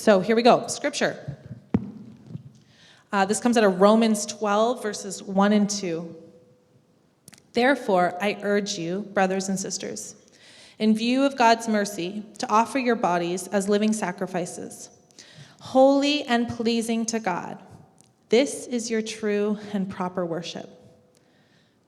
So here we go. Scripture. This comes out of Romans 12, verses 1 and 2. Therefore, I urge you, brothers and sisters, in view of God's mercy, to offer your bodies as living sacrifices, holy and pleasing to God. This is your true and proper worship.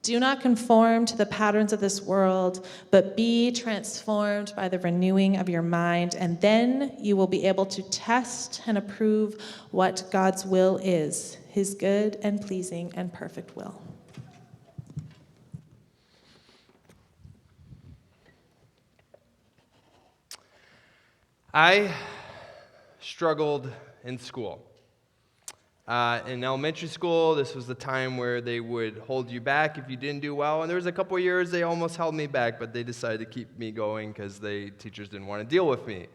Do not conform to the patterns of this world, but be transformed by the renewing of your mind, and then you will be able to test and approve what God's will is, his good and pleasing and perfect will. I struggled in school. In elementary school, this was the time where they would hold you back if you didn't do well. And there was a couple of years they almost held me back, but they decided to keep me going because teachers didn't want to deal with me.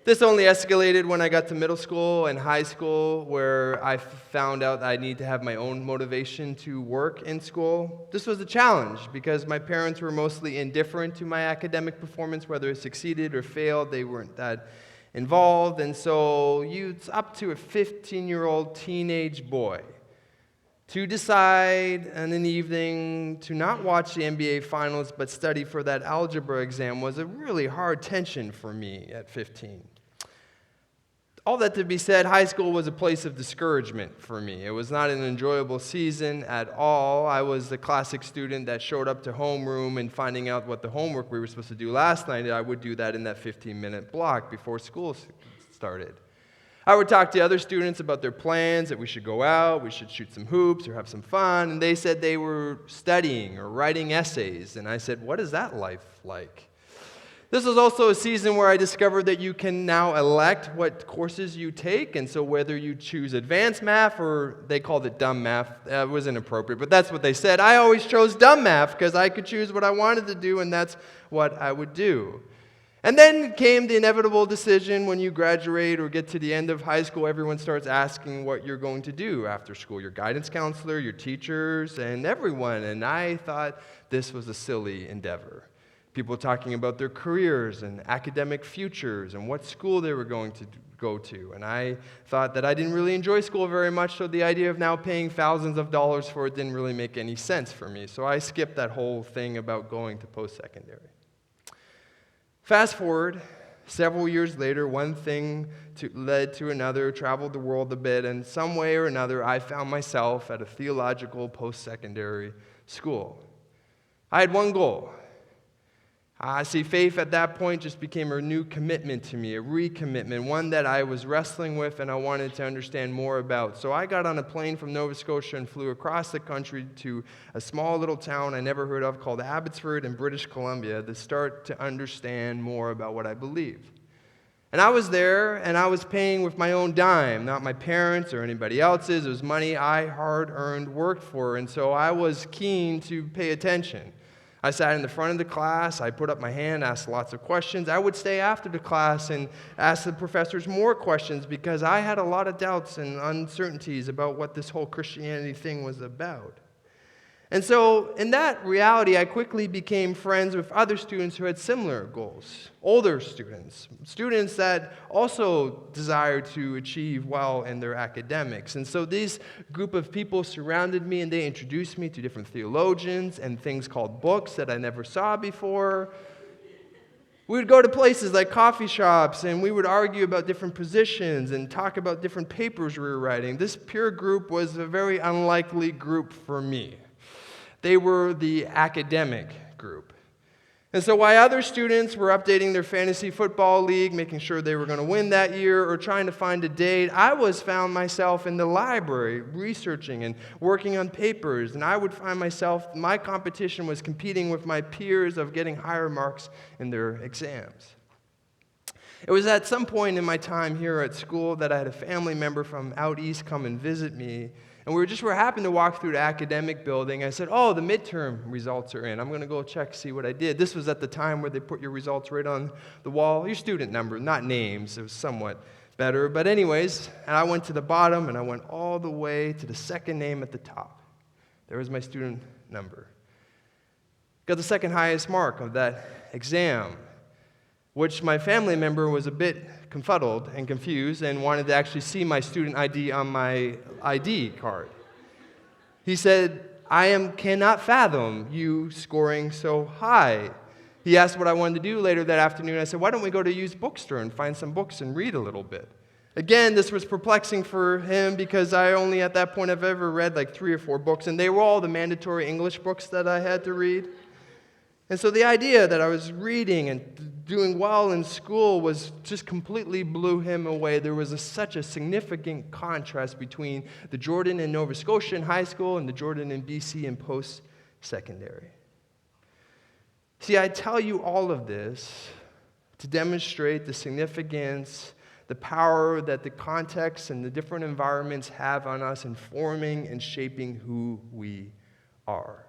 This only escalated when I got to middle school and high school, where I found out I need to have my own motivation to work in school. This was a challenge because my parents were mostly indifferent to my academic performance, whether I succeeded or failed. They weren't that involved, and so it's up to a 15-year-old teenage boy to decide in an evening to not watch the NBA Finals but study for that algebra exam was a really hard tension for me at 15. All that to be said, high school was a place of discouragement for me. It was not an enjoyable season at all. I was the classic student that showed up to homeroom and finding out what the homework we were supposed to do last night, I would do that in that 15-minute block before school started. I would talk to other students about their plans, that we should go out, we should shoot some hoops or have some fun, and they said they were studying or writing essays, and I said, what is that life like? This was also a season where I discovered that you can now elect what courses you take, and so whether you choose advanced math or they called it dumb math, it was inappropriate, but that's what they said. I always chose dumb math because I could choose what I wanted to do, and that's what I would do. And then came the inevitable decision when you graduate or get to the end of high school, everyone starts asking what you're going to do after school, your guidance counselor, your teachers, and everyone, and I thought this was a silly endeavor. People talking about their careers and academic futures and what school they were going to go to. And I thought that I didn't really enjoy school very much, so the idea of now paying thousands of dollars for it didn't really make any sense for me. So I skipped that whole thing about going to post-secondary. Fast forward, several years later, one thing led to another, traveled the world a bit, and some way or another, I found myself at a theological post-secondary school. I had one goal. Faith at that point just became a new commitment to me, a recommitment, one that I was wrestling with and I wanted to understand more about. So I got on a plane from Nova Scotia and flew across the country to a small little town I never heard of called Abbotsford in British Columbia to start to understand more about what I believed. And I was there, and I was paying with my own dime, not my parents or anybody else's. It was money I hard-earned worked for, and so I was keen to pay attention. I sat in the front of the class, I put up my hand, asked lots of questions. I would stay after the class and ask the professors more questions because I had a lot of doubts and uncertainties about what this whole Christianity thing was about. And so in that reality, I quickly became friends with other students who had similar goals, older students that also desired to achieve well in their academics. And so this group of people surrounded me, and they introduced me to different theologians and things called books that I never saw before. We would go to places like coffee shops, and we would argue about different positions and talk about different papers we were writing. This peer group was a very unlikely group for me. They were the academic group. And so while other students were updating their fantasy football league, making sure they were going to win that year, or trying to find a date, I found myself in the library researching and working on papers. And I would find myself, my competition was competing with my peers of getting higher marks in their exams. It was at some point in my time here at school that I had a family member from out east come and visit me. And we happened to walk through the academic building. I said, the midterm results are in. I'm going to go check, see what I did. This was at the time where they put your results right on the wall. Your student number, not names. It was somewhat better. But anyways, and I went to the bottom, and I went all the way to the second name at the top. There was my student number. Got the second highest mark of that exam. which my family member was a bit confuddled and confused and wanted to actually see my student ID on my ID card. He said, cannot fathom you scoring so high. He asked what I wanted to do later that afternoon. I said, why don't we go to a used bookstore and find some books and read a little bit? Again, this was perplexing for him because I only at that point have ever read like 3 or 4 books, and they were all the mandatory English books that I had to read. And so the idea that I was reading and doing well in school was just completely blew him away. There was such a significant contrast between the Jordan in Nova Scotia in high school and the Jordan in BC in post-secondary. See, I tell you all of this to demonstrate the significance, the power that the context and the different environments have on us in forming and shaping who we are.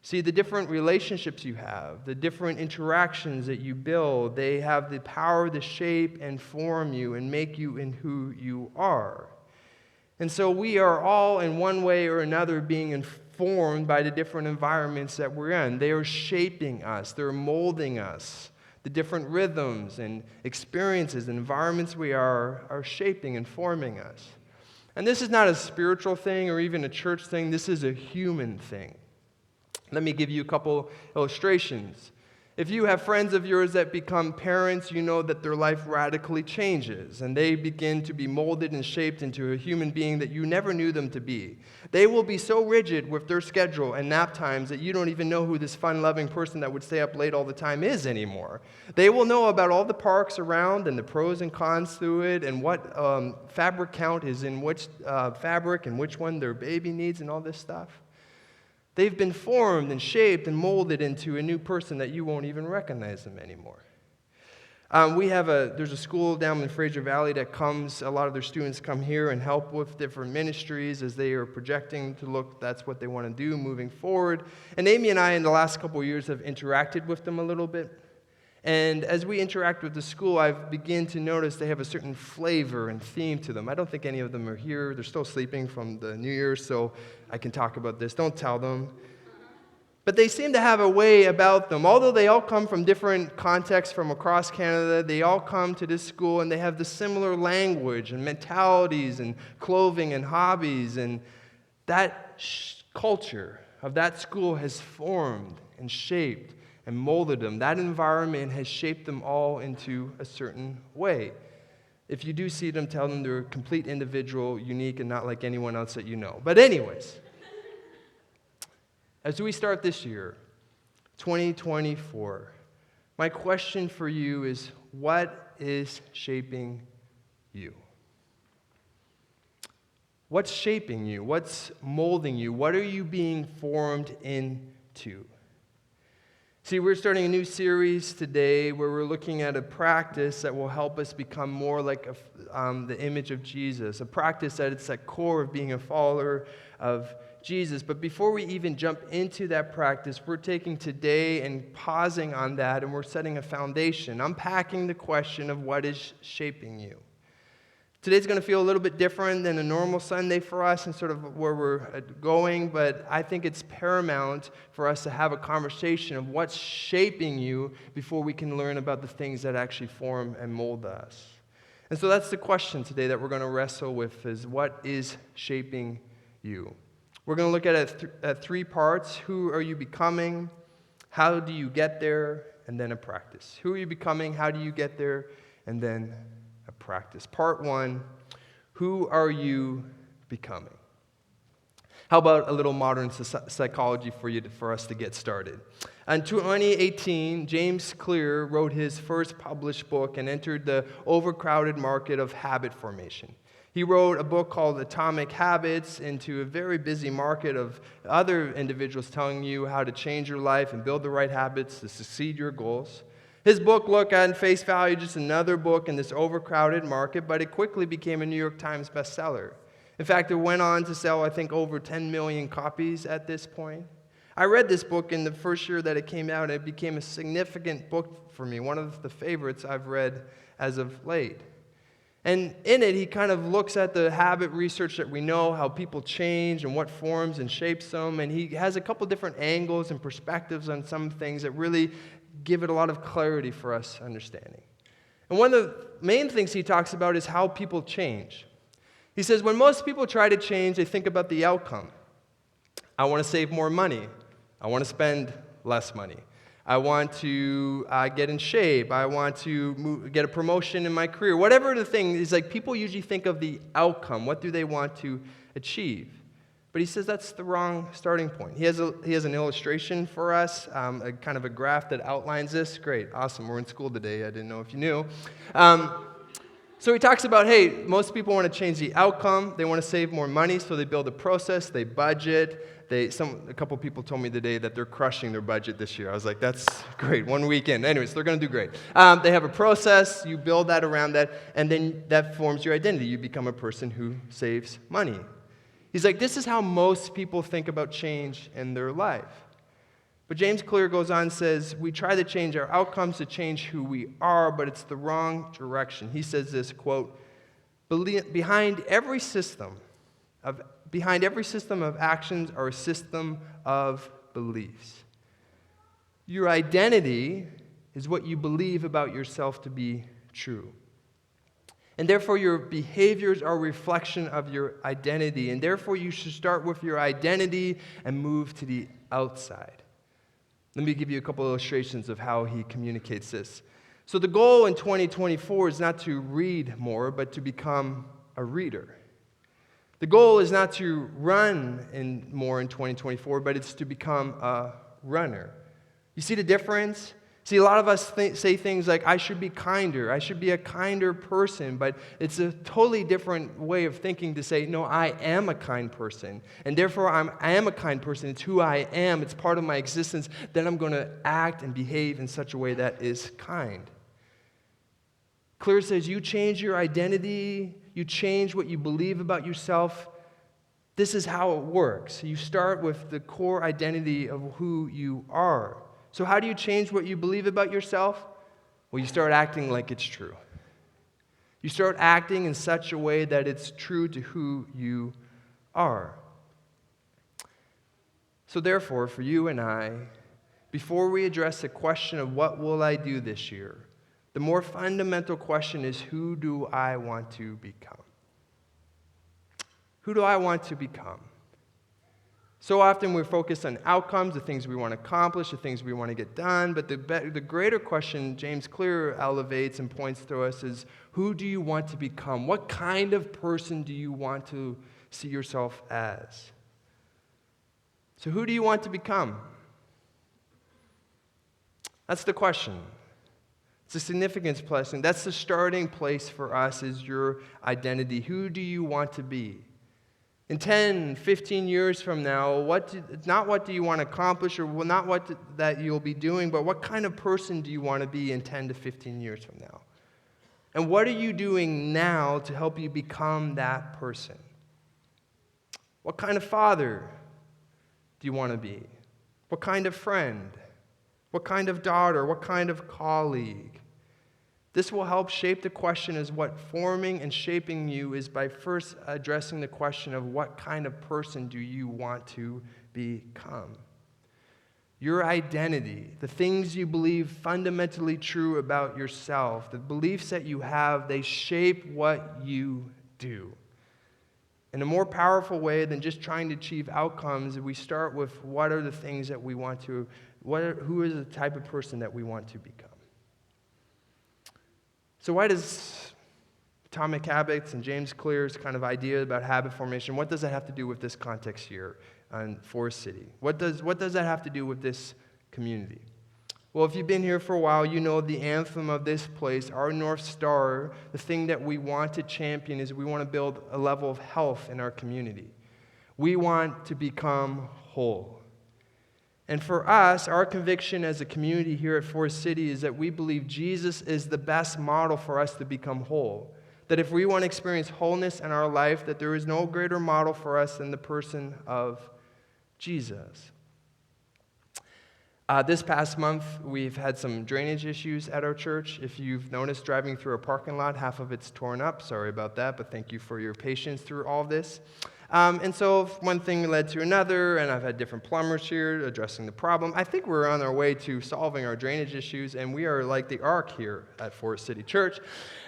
See, the different relationships you have, the different interactions that you build, they have the power to shape and form you and make you in who you are. And so we are all in one way or another being informed by the different environments that we're in. They are shaping us, they're molding us. The different rhythms and experiences and environments we are shaping and forming us. And this is not a spiritual thing or even a church thing, this is a human thing. Let me give you a couple illustrations. If you have friends of yours that become parents, you know that their life radically changes, and they begin to be molded and shaped into a human being that you never knew them to be. They will be so rigid with their schedule and nap times that you don't even know who this fun-loving person that would stay up late all the time is anymore. They will know about all the parks around and the pros and cons to it and what fabric count is in which fabric and which one their baby needs and all this stuff. They've been formed and shaped and molded into a new person that you won't even recognize them anymore. There's a school down in Fraser Valley that a lot of their students come here and help with different ministries as they are projecting to look, that's what they want to do moving forward. And Amy and I in the last couple of years have interacted with them a little bit. And as we interact with the school, I've begun to notice they have a certain flavor and theme to them. I don't think any of them are here. They're still sleeping from the New Year's, so I can talk about this. Don't tell them. But they seem to have a way about them. Although they all come from different contexts from across Canada, they all come to this school and they have the similar language and mentalities and clothing and hobbies. And that culture of that school has formed and shaped and molded them. That environment has shaped them all into a certain way. If you do see them, tell them they're a complete individual, unique, and not like anyone else that you know. But anyways, as we start this year, 2024, my question for you is, what is shaping you? What's shaping you? What's molding you? What are you being formed into? See, we're starting a new series today where we're looking at a practice that will help us become more like the image of Jesus, a practice that it's at core of being a follower of Jesus. But before we even jump into that practice, we're taking today and pausing on that, and we're setting a foundation, unpacking the question of what is shaping you. Today's going to feel a little bit different than a normal Sunday for us and sort of where we're going, but I think it's paramount for us to have a conversation of what's shaping you before we can learn about the things that actually form and mold us. And so that's the question today that we're going to wrestle with is what is shaping you? We're going to look at it at 3 parts. Who are you becoming? How do you get there? And then a practice. Who are you becoming? How do you get there? And then practice. Part 1, who are you becoming? How about a little modern psychology for us to get started? In 2018, James Clear wrote his first published book and entered the overcrowded market of habit formation. He wrote a book called Atomic Habits into a very busy market of other individuals telling you how to change your life and build the right habits to succeed your goals. His book looked at face value just another book in this overcrowded market, but it quickly became a New York Times bestseller. In fact, it went on to sell, I think, over 10 million copies at this point. I read this book in the first year that it came out, and it became a significant book for me, one of the favorites I've read as of late. And in it, he kind of looks at the habit research that we know, how people change and what forms and shapes them, and he has a couple different angles and perspectives on some things that really give it a lot of clarity for us understanding. And one of the main things he talks about is how people change. He says, when most people try to change, they think about the outcome. I want to save more money. I want to spend less money. I want to get in shape. I want to get a promotion in my career. Whatever the thing is, like people usually think of the outcome. What do they want to achieve? But he says that's the wrong starting point. He has an illustration for us, a kind of a graph that outlines this. Great, awesome. We're in school today. I didn't know if you knew. So he talks about, hey, most people want to change the outcome. They want to save more money, so they build a process. They budget. A couple people told me today that they're crushing their budget this year. I was like, that's great, one weekend. Anyways, they're going to do great. They have a process, you build that around that, and then that forms your identity. You become a person who saves money. He's like, this is how most people think about change in their life. But James Clear goes on and says, we try to change our outcomes to change who we are, but it's the wrong direction. He says this, quote, behind every system of actions are a system of beliefs. Your identity is what you believe about yourself to be true. And therefore, your behaviors are a reflection of your identity. And therefore, you should start with your identity and move to the outside. Let me give you a couple illustrations of how he communicates this. So the goal in 2024 is not to read more, but to become a reader. The goal is not to run more in 2024, but it's to become a runner. You see the difference? See, a lot of us say things like, I should be kinder, I should be a kinder person, but it's a totally different way of thinking to say, no, I am a kind person, and therefore I am a kind person, it's who I am, it's part of my existence, then I'm going to act and behave in such a way that is kind. Clear says, you change your identity, you change what you believe about yourself. This is how it works. You start with the core identity of who you are. So how do you change what you believe about yourself? Well, you start acting like it's true. You start acting in such a way that it's true to who you are. So therefore, for you and I, before we address the question of what will I do this year, the more fundamental question is, who do I want to become? Who do I want to become? So often we're focused on outcomes, the things we want to accomplish, the things we want to get done, but the greater question James Clear elevates and points to us is, who do you want to become? What kind of person do you want to see yourself as? So who do you want to become? That's the question. It's a significance question. That's the starting place for us, is your identity. Who do you want to be? In 10, 15 years from now, not what do you want to accomplish, or not that you'll be doing, but what kind of person do you want to be in 10 to 15 years from now? And what are you doing now to help you become that person? What kind of father do you want to be? What kind of friend? What kind of daughter? What kind of colleague? This will help shape the question as what forming and shaping you is by first addressing the question of what kind of person do you want to become. Your identity, the things you believe fundamentally true about yourself, the beliefs that you have, they shape what you do. In a more powerful way than just trying to achieve outcomes, we start with what are the things that we want to, who is the type of person that we want to become. So why does Atomic Habits and James Clear's kind of idea about habit formation, what does that have to do with this context here in Forest City? What does that have to do with this community? Well, if you've been here for a while, you know the anthem of this place, our North Star, the thing that we want to champion is we want to build a level of health in our community. We want to become whole. And for us, our conviction as a community here at Forest City is that we believe Jesus is the best model for us to become whole. That if we want to experience wholeness in our life, that there is no greater model for us than the person of Jesus. This past month, we've had some drainage issues at our church. If you've noticed driving through a parking lot, half of it's torn up. Sorry about that, but thank you for your patience through all this. And so one thing led to another, and I've had different plumbers here addressing the problem. I think we're on our way to solving our drainage issues, and we are like the Ark here at Forest City Church.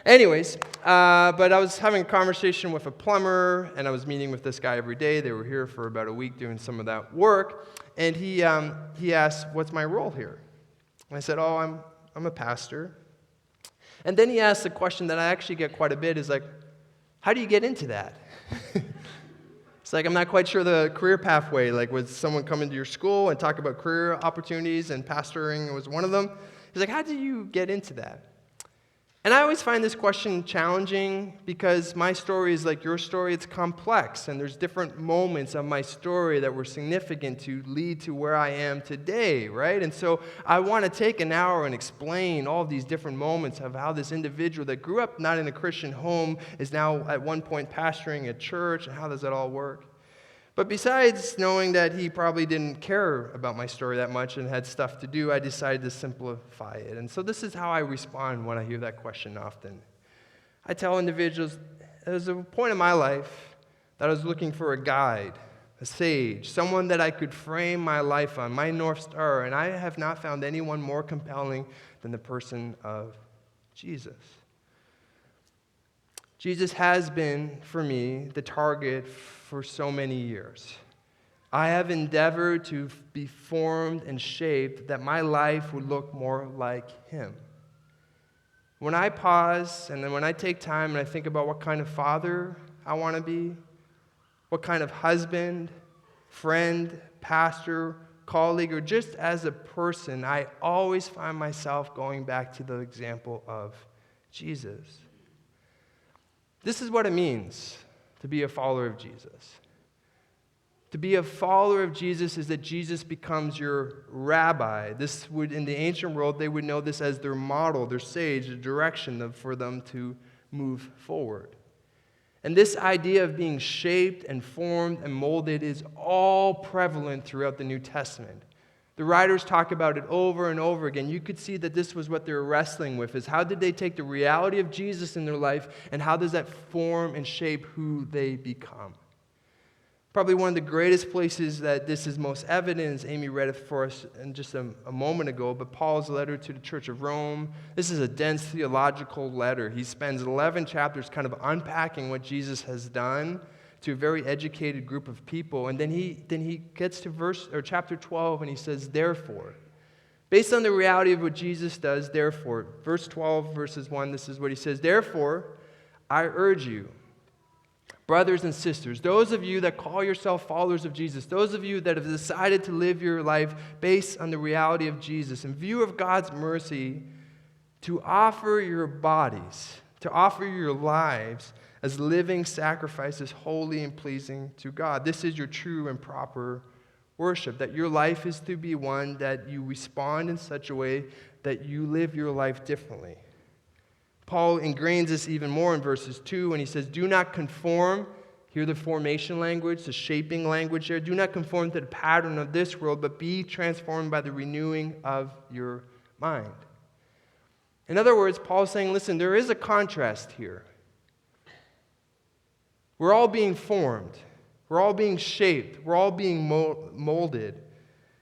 Anyways, but I was having a conversation with a plumber, and I was meeting with this guy every day. They were here for about a week doing some of that work, and he asked, "What's my role here?" And I said, "Oh, I'm a pastor." And then he asked a question that I actually get quite a bit, is like, "How do you get into that?" It's like, I'm not quite sure the career pathway. Like, would someone come into your school and talk about career opportunities, and pastoring was one of them? He's like, how do you get into that? And I always find this question challenging because my story is like your story. It's complex, and there's different moments of my story that were significant to lead to where I am today, right? And so I want to take an hour and explain all of these different moments of how this individual that grew up not in a Christian home is now at one point pastoring a church, and how does that all work? But besides knowing that he probably didn't care about my story that much and had stuff to do, I decided to simplify it. And so this is how I respond when I hear that question often. I tell individuals, there was a point in my life that I was looking for a guide, a sage, someone that I could frame my life on, my North Star, and I have not found anyone more compelling than the person of Jesus. Jesus has been, for me, the target for so many years. I have endeavored to be formed and shaped that my life would look more like him. When I pause and then when I take time and I think about what kind of father I want to be, what kind of husband, friend, pastor, colleague, or just as a person, I always find myself going back to the example of Jesus. This is what it means to be a follower of Jesus. To be a follower of Jesus is that Jesus becomes your rabbi. This would, in the ancient world, they would know this as their model, their sage, the direction for them to move forward. And this idea of being shaped and formed and molded is all prevalent throughout the New Testament. The writers talk about it over and over again. You could see that this was what they were wrestling with, is how did they take the reality of Jesus in their life, and how does that form and shape who they become? Probably one of the greatest places that this is most evident is Amy read it for us in just a moment ago, but Paul's letter to the Church of Rome. This is a dense theological letter. He spends 11 chapters kind of unpacking what Jesus has done to a very educated group of people. And then he gets to chapter 12, and he says, therefore. Based on the reality of what Jesus does, therefore, verse 12, verses 1, this is what he says, therefore, I urge you, brothers and sisters, those of you that call yourself followers of Jesus, those of you that have decided to live your life based on the reality of Jesus, in view of God's mercy, to offer your bodies, to offer your lives as living sacrifices, holy and pleasing to God. This is your true and proper worship, that your life is to be one that you respond in such a way that you live your life differently. Paul ingrains this even more in verses 2 when he says, do not conform, hear the formation language, the shaping language there, do not conform to the pattern of this world, but be transformed by the renewing of your mind. In other words, Paul's saying, listen, there is a contrast here. We're all being formed. We're all being shaped. We're all being molded.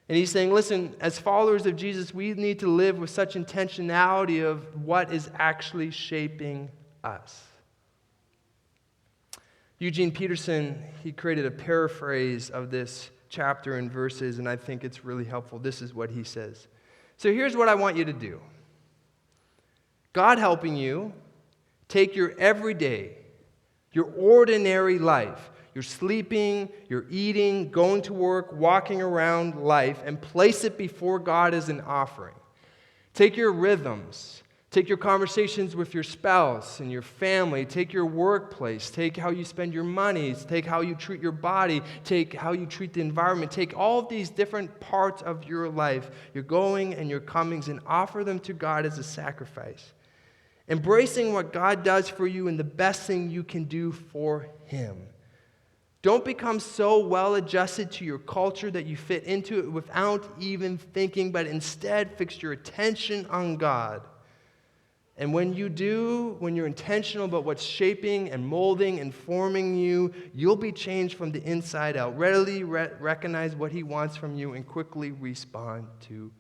And he's saying, listen, as followers of Jesus, we need to live with such intentionality of what is actually shaping us. Eugene Peterson, he created a paraphrase of this chapter and verses, and I think it's really helpful. This is what he says. So here's what I want you to do. God helping you take your everyday, your ordinary life, you're sleeping, you're eating, going to work, walking around life, and place it before God as an offering. Take your rhythms, take your conversations with your spouse and your family, take your workplace, take how you spend your money, take how you treat your body, take how you treat the environment, take all of these different parts of your life, your going and your comings, and offer them to God as a sacrifice. Embracing what God does for you and the best thing you can do for Him. Don't become so well adjusted to your culture that you fit into it without even thinking, but instead fix your attention on God And when you do, when you're intentional about what's shaping and molding and forming you, you'll be changed from the inside out. Readily recognize what he wants from you and quickly respond to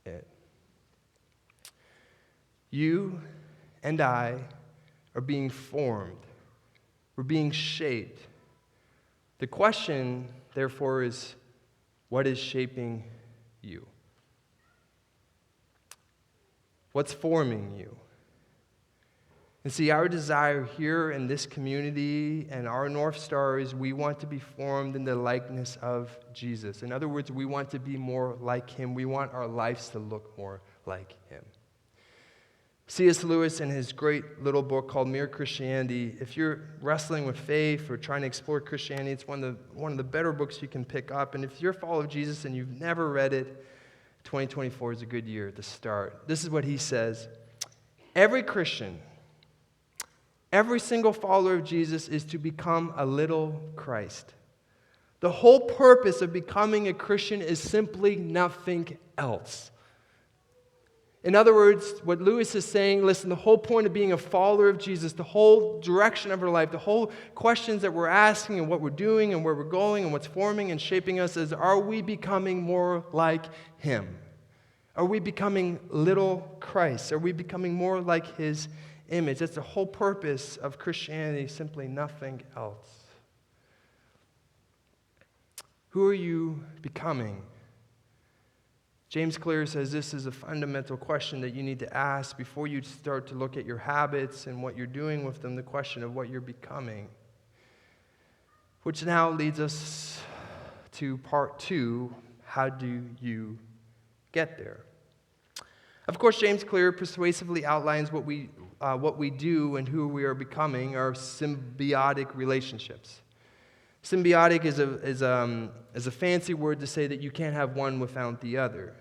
it. You and I are being formed. We're being shaped. The question, therefore, is what is shaping you? What's forming you? And see, our desire here in this community and our North Star is we want to be formed in the likeness of Jesus. In other words, we want to be more like him. We want our lives to look more like him. C.S. Lewis, in his great little book called Mere Christianity, if you're wrestling with faith or trying to explore Christianity, it's one of the better books you can pick up. And if you're a follower of Jesus and you've never read it, 2024 is a good year to start. This is what he says. Every Christian, every single follower of Jesus is to become a little Christ. The whole purpose of becoming a Christian is simply nothing else. In other words, what Lewis is saying, listen, the whole point of being a follower of Jesus, the whole direction of our life, the whole questions that we're asking and what we're doing and where we're going and what's forming and shaping us is, are we becoming more like him? Are we becoming little Christ? Are we becoming more like his image? That's the whole purpose of Christianity, simply nothing else. Who are you becoming? James Clear says this is a fundamental question that you need to ask before you start to look at your habits and what you're doing with them, the question of what you're becoming. Which now leads us to part 2, how do you get there? Of course, James Clear persuasively outlines what we do and who we are becoming are symbiotic relationships. Symbiotic is a fancy word to say that you can't have one without the other.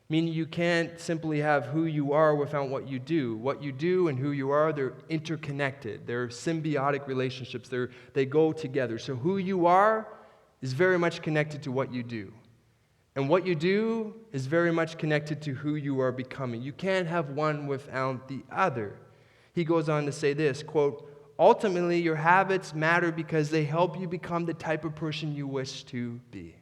Meaning you can't simply have who you are without what you do. What you do and who you are, they're interconnected. They're symbiotic relationships. They go together. So who you are is very much connected to what you do. And what you do is very much connected to who you are becoming. You can't have one without the other. He goes on to say this, quote, ultimately, your habits matter because they help you become the type of person you wish to be.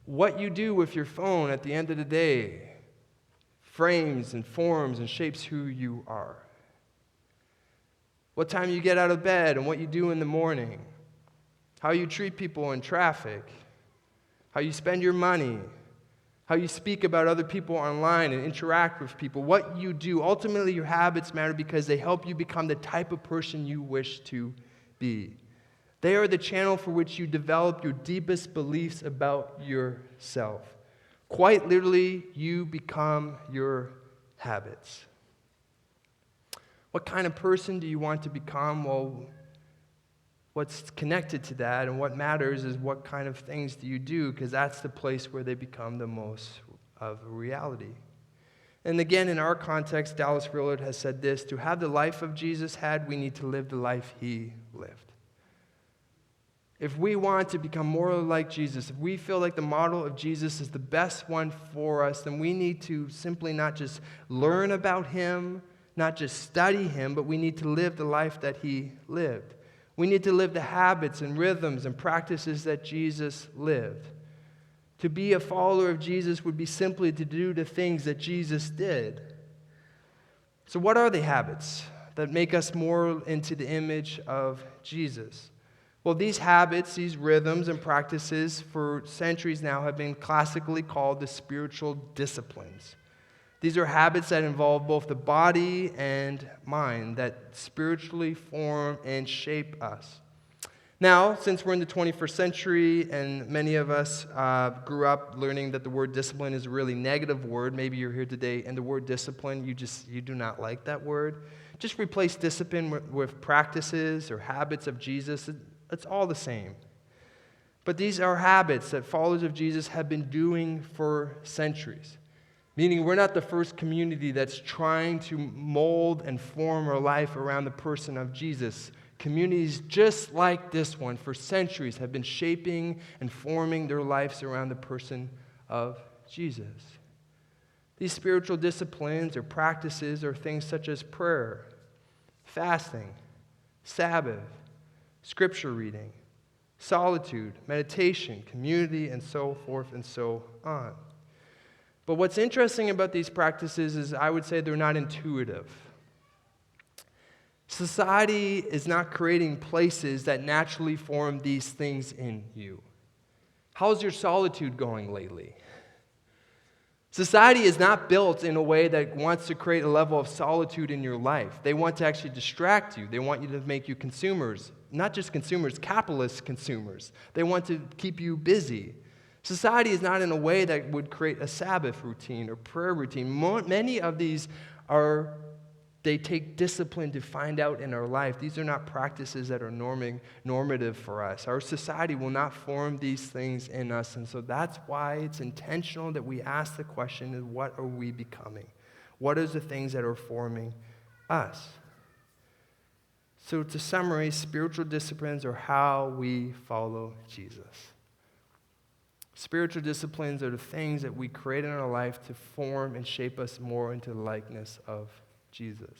What you do with your phone at the end of the day frames and forms and shapes who you are. What time you get out of bed and what you do in the morning. How you treat people in traffic. How you spend your money. How you speak about other people online and interact with people. What you do, ultimately your habits matter because they help you become the type of person you wish to be. They are the channel for which you develop your deepest beliefs about yourself. Quite literally, you become your habits. What kind of person do you want to become? Well, what's connected to that and what matters is what kind of things do you do, because that's the place where they become the most of a reality. And again, in our context, Dallas Willard has said this, to have the life of Jesus had, we need to live the life he lived. If we want to become more like Jesus, if we feel like the model of Jesus is the best one for us, then we need to simply not just learn about him, not just study him, but we need to live the life that he lived. We need to live the habits and rhythms and practices that Jesus lived. To be a follower of Jesus would be simply to do the things that Jesus did. So what are the habits that make us more into the image of Jesus? Well, these habits, these rhythms and practices for centuries now have been classically called the spiritual disciplines. These are habits that involve both the body and mind that spiritually form and shape us. Now, since we're in the 21st century and many of us grew up learning that the word discipline is a really negative word, maybe you're here today and the word discipline, you do not like that word. Just replace discipline with practices or habits of Jesus. It's all the same. But these are habits that followers of Jesus have been doing for centuries. Meaning we're not the first community that's trying to mold and form our life around the person of Jesus. Communities just like this one for centuries have been shaping and forming their lives around the person of Jesus. These spiritual disciplines or practices are things such as prayer, fasting, Sabbath, scripture reading, solitude, meditation, community, and so forth and so on. But what's interesting about these practices is I would say they're not intuitive. Society is not creating places that naturally form these things in you. How's your solitude going lately? Society is not built in a way that wants to create a level of solitude in your life. They want to actually distract you. They want you to make you consumers, not just consumers, capitalist consumers. They want to keep you busy. Society is not in a way that would create a Sabbath routine or prayer routine. Many of these they take discipline to find out in our life. These are not practices that are normative for us. Our society will not form these things in us, and so that's why it's intentional that we ask the question, what are we becoming? What are the things that are forming us? So to summarize, spiritual disciplines are how we follow Jesus. Spiritual disciplines are the things that we create in our life to form and shape us more into the likeness of Jesus.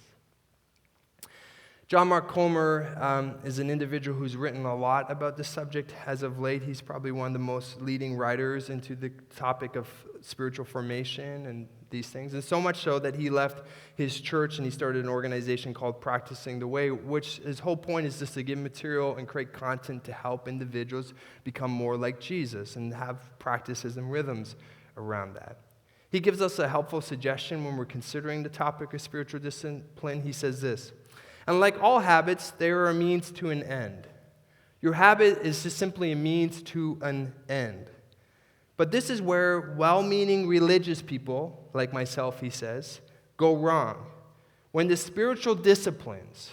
John Mark Comer is an individual who's written a lot about this subject as of late. He's probably one of the most leading writers into the topic of spiritual formation and these things. And so much so that he left his church and he started an organization called Practicing the Way, which his whole point is just to give material and create content to help individuals become more like Jesus and have practices and rhythms around that. He gives us a helpful suggestion when we're considering the topic of spiritual discipline. He says this, and like all habits, they are a means to an end. Your habit is just simply a means to an end. But this is where well-meaning religious people, like myself, he says, go wrong. When the spiritual disciplines,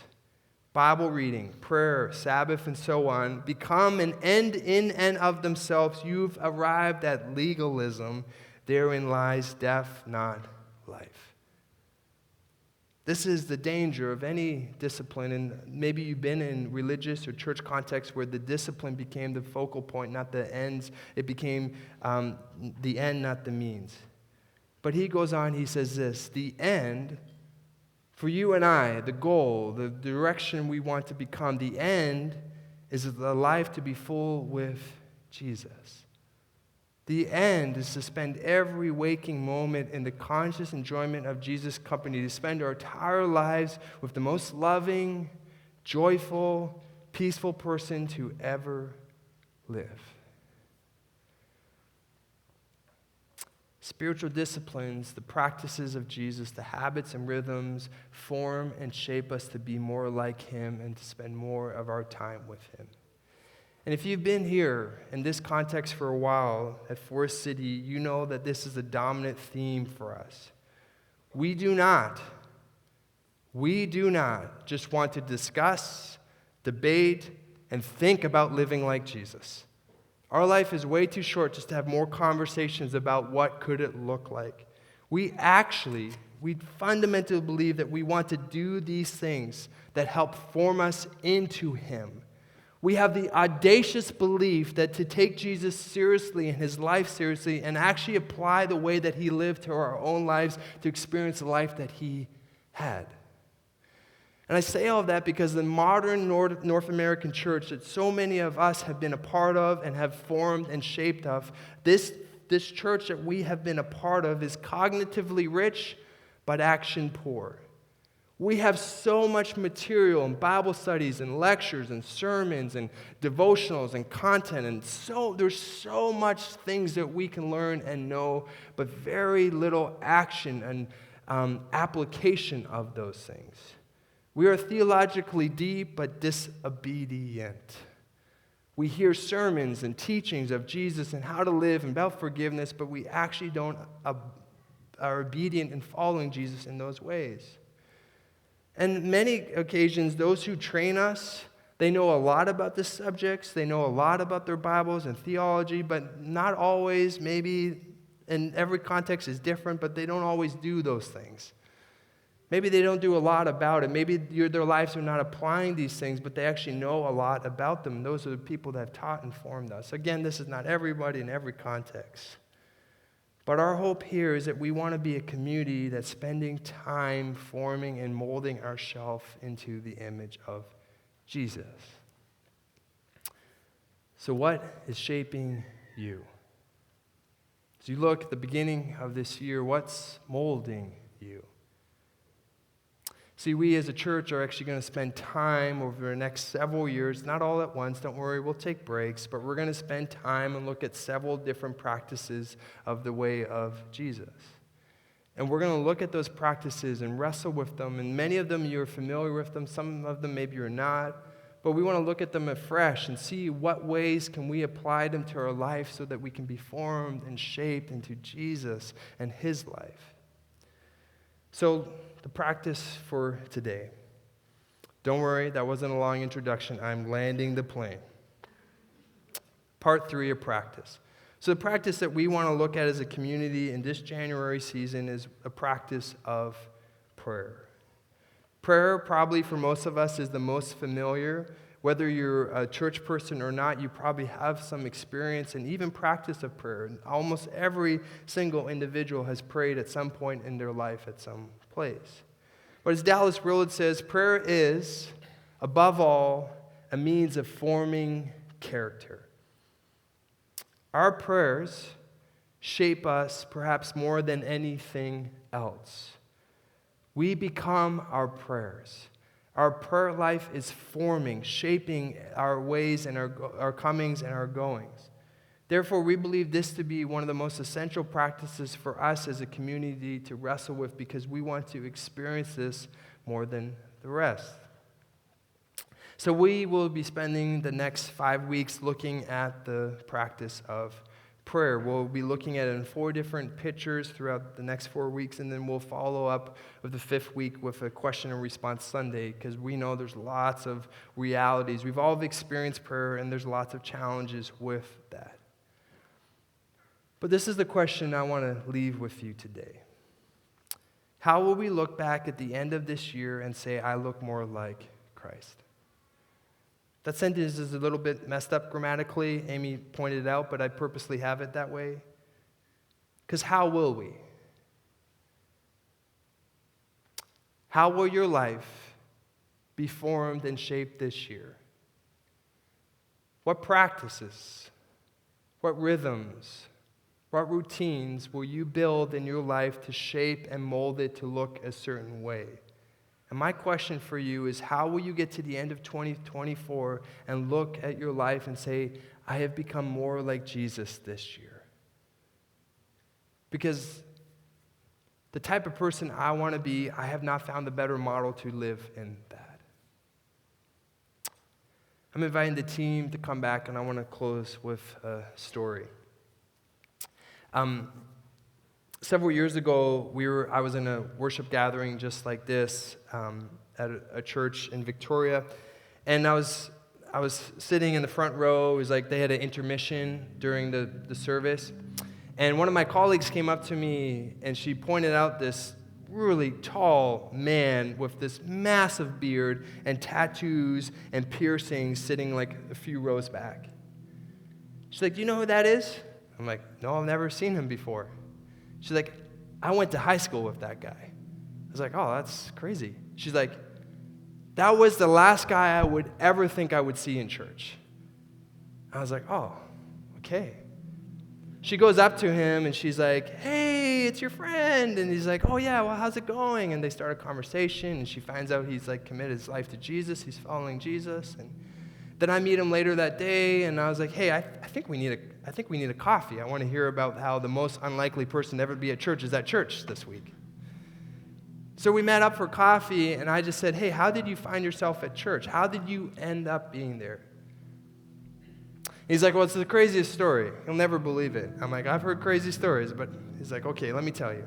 Bible reading, prayer, Sabbath, and so on, become an end in and of themselves, you've arrived at legalism. Therein lies death, not life. This is the danger of any discipline, and maybe you've been in religious or church contexts where the discipline became the focal point, not the ends. It became the end, not the means. But he goes on, he says this, the end, for you and I, the goal, the direction we want to become, the end is a life to be full with Jesus. The end is to spend every waking moment in the conscious enjoyment of Jesus' company, to spend our entire lives with the most loving, joyful, peaceful person to ever live. Spiritual disciplines, the practices of Jesus, the habits and rhythms form and shape us to be more like him and to spend more of our time with him. And if you've been here in this context for a while at Forest City, you know that this is a dominant theme for us. We do not just want to discuss, debate, and think about living like Jesus. Our life is way too short just to have more conversations about what could it look like. We fundamentally believe that we want to do these things that help form us into him. We have the audacious belief that to take Jesus seriously and his life seriously and actually apply the way that he lived to our own lives to experience the life that he had. And I say all of that because the modern North American church that so many of us have been a part of and have formed and shaped of, this church that we have been a part of is cognitively rich but action poor. We have so much material and Bible studies and lectures and sermons and devotionals and content, and there's so much things that we can learn and know, but very little action and application of those things. We are theologically deep but disobedient. We hear sermons and teachings of Jesus and how to live and about forgiveness, but we actually are obedient in following Jesus in those ways. And many occasions, those who train us, they know a lot about the subjects, they know a lot about their Bibles and theology, but not always, maybe in every context is different, but they don't always do those things. Maybe they don't do a lot about it. Maybe their lives are not applying these things, but they actually know a lot about them. Those are the people that have taught and formed us. Again, this is not everybody in every context. But our hope here is that we want to be a community that's spending time forming and molding ourselves into the image of Jesus. So what is shaping you? As you look at the beginning of this year, what's molding you? See, we as a church are actually going to spend time over the next several years, not all at once, don't worry, we'll take breaks, but we're going to spend time and look at several different practices of the way of Jesus. And we're going to look at those practices and wrestle with them, and many of them you're familiar with them, some of them maybe you're not, but we want to look at them afresh and see what ways can we apply them to our life so that we can be formed and shaped into Jesus and his life. So, the practice for today. Don't worry, that wasn't a long introduction. I'm landing the plane. Part 3 of practice. So the practice that we want to look at as a community in this January season is a practice of prayer. Prayer, probably for most of us, is the most familiar. Whether you're a church person or not, you probably have some experience and even practice of prayer. Almost every single individual has prayed at some point in their life at some place. But as Dallas Willard says, prayer is, above all, a means of forming character. Our prayers shape us perhaps more than anything else. We become our prayers. Our prayer life is forming, shaping our ways and our comings and our goings. Therefore, we believe this to be one of the most essential practices for us as a community to wrestle with because we want to experience this more than the rest. So we will be spending the next 5 weeks looking at the practice of prayer. We'll be looking at it in 4 different pictures throughout the next 4 weeks, and then we'll follow up with the 5th week with a question and response Sunday, because we know there's lots of realities. We've all experienced prayer, and there's lots of challenges with that. But this is the question I want to leave with you today. How will we look back at the end of this year and say, I look more like Christ? That sentence is a little bit messed up grammatically. Amy pointed it out, but I purposely have it that way. Because how will we? How will your life be formed and shaped this year? What practices, what rhythms, what routines will you build in your life to shape and mold it to look a certain way? And my question for you is, how will you get to the end of 2024 and look at your life and say, I have become more like Jesus this year? Because the type of person I want to be, I have not found a better model to live in that. I'm inviting the team to come back, and I want to close with a story. Several years ago, I was in a worship gathering just like this at a church in Victoria, and I was sitting in the front row. It was like they had an intermission during the service, and one of my colleagues came up to me, and she pointed out this really tall man with this massive beard and tattoos and piercings sitting like a few rows back. She's like, "Do you know who that is?" I'm like, "No, I've never seen him before." She's like, "I went to high school with that guy." I was like, "Oh, that's crazy." She's like, "That was the last guy I would ever think I would see in church." I was like, "Oh, okay." She goes up to him and she's like, "Hey, it's your friend." And he's like, "Oh yeah, well, how's it going?" And they start a conversation, and she finds out he's like committed his life to Jesus. He's following Jesus. And then I meet him later that day, and I was like, "Hey, I think we need a coffee. I want to hear about how the most unlikely person to ever be at church is at church this week." So we met up for coffee, and I just said, "Hey, how did you find yourself at church? How did you end up being there?" He's like, "Well, it's the craziest story. You'll never believe it." I'm like, "I've heard crazy stories," but he's like, "Okay, let me tell you."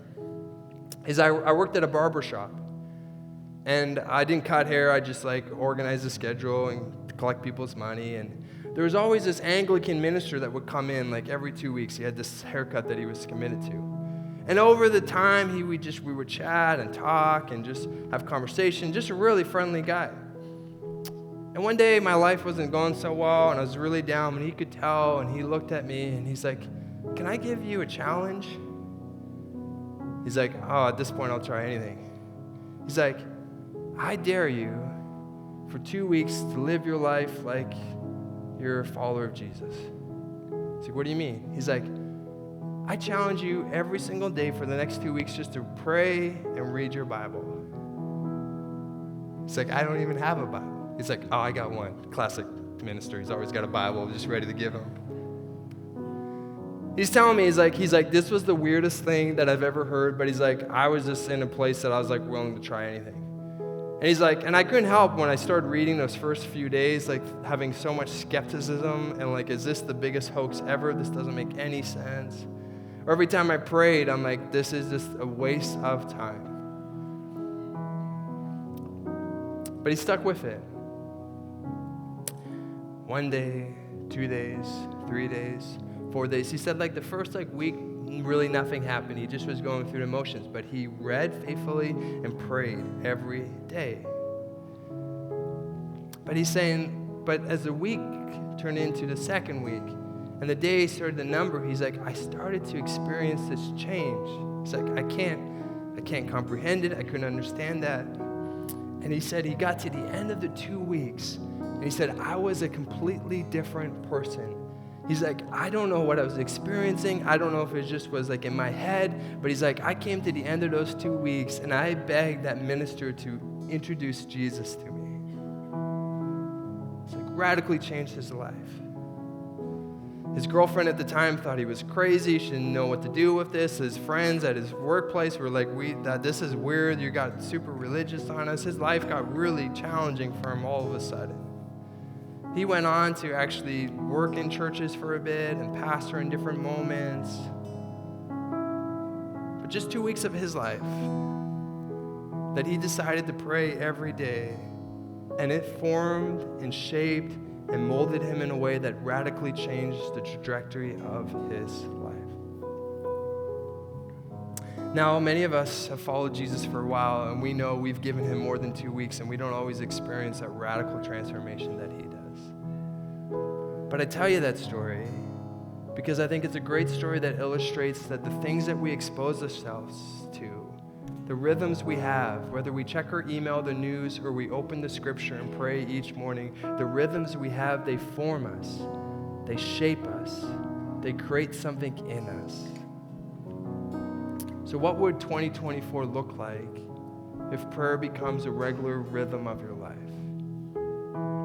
I worked at a barber shop, and I didn't cut hair. I just like organized the schedule and collect people's money, and there was always this Anglican minister that would come in like every 2 weeks. He had this haircut that he was committed to. And over the time, we would chat and talk and just have conversation, just a really friendly guy. And one day, my life wasn't going so well, and I was really down, and he could tell, and he looked at me, and he's like, "Can I give you a challenge?" He's like, oh, at this point, I'll try anything. He's like, I dare you for 2 weeks to live your life like you're a follower of Jesus. He's like, what do you mean? He's like, I challenge you every single day for the next 2 weeks just to pray and read your Bible. He's like, I don't even have a Bible. He's like, oh, I got one. Classic minister. He's always got a Bible just ready to give him. He's telling me, he's like, this was the weirdest thing that I've ever heard, but he's like, I was just in a place that I was like willing to try anything. And he's like, and I couldn't help when I started reading those first few days, like having so much skepticism and like, is this the biggest hoax ever? This doesn't make any sense. Or every time I prayed, I'm like, this is just a waste of time. But he stuck with it. 1 day, 2 days, 3 days, 4 days. He said like the first week, really nothing happened. He just was going through the motions, but he read faithfully and prayed every day. But he's saying, but as the week turned into the second week and the days started to number, he's like, I started to experience this change. He's like, I can't comprehend it. I couldn't understand that. And he said he got to the end of the 2 weeks and he said, I was a completely different person. He's like, I don't know what I was experiencing. I don't know if it just was like in my head, but he's like, I came to the end of those 2 weeks and I begged that minister to introduce Jesus to me. It's like radically changed his life. His girlfriend at the time thought he was crazy. She didn't know what to do with this. His friends at his workplace were like, this is weird. You got super religious on us. His life got really challenging for him all of a sudden. He went on to actually work in churches for a bit and pastor in different moments. But just 2 weeks of his life that he decided to pray every day, and it formed and shaped and molded him in a way that radically changed the trajectory of his life. Now, many of us have followed Jesus for a while, and we know we've given him more than 2 weeks, and we don't always experience that radical transformation that he does. But I tell you that story because I think it's a great story that illustrates that the things that we expose ourselves to, the rhythms we have, whether we check our email, the news, or we open the scripture and pray each morning, the rhythms we have, they form us, they shape us, they create something in us. So what would 2024 look like if prayer becomes a regular rhythm of your life?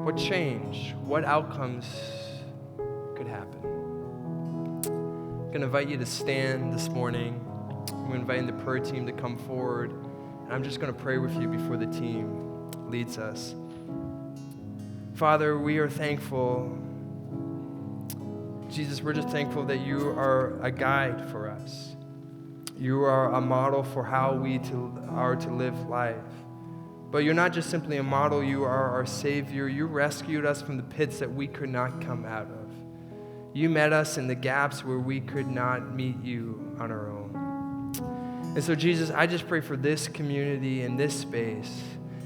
What change, what outcomes could happen? I'm going to invite you to stand this morning. I'm inviting the prayer team to come forward, and I'm just going to pray with you before the team leads us. Father, we are thankful. Jesus, we're just thankful that you are a guide for us. You are a model for how we are to live life. But you're not just simply a model, you are our Savior. You rescued us from the pits that we could not come out of. You met us in the gaps where we could not meet you on our own. And so, Jesus, I just pray for this community and this space.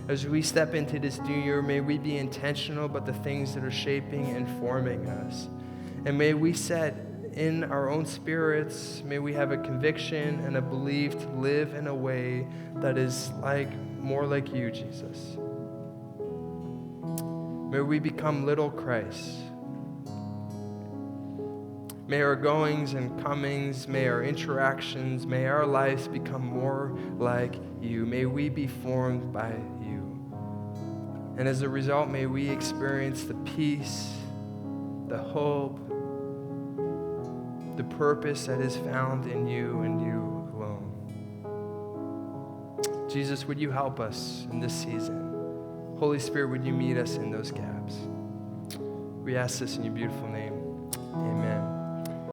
As we step into this new year, may we be intentional about the things that are shaping and forming us. And may we set in our own spirits, may we have a conviction and a belief to live in a way that is more like you, Jesus. May we become little Christ. May our goings and comings, may our interactions, may our lives become more like you. May we be formed by you. And as a result, may we experience the peace, the hope, the purpose that is found in you and you alone. Jesus, would you help us in this season? Holy Spirit, would you meet us in those gaps? We ask this in your beautiful name. Amen.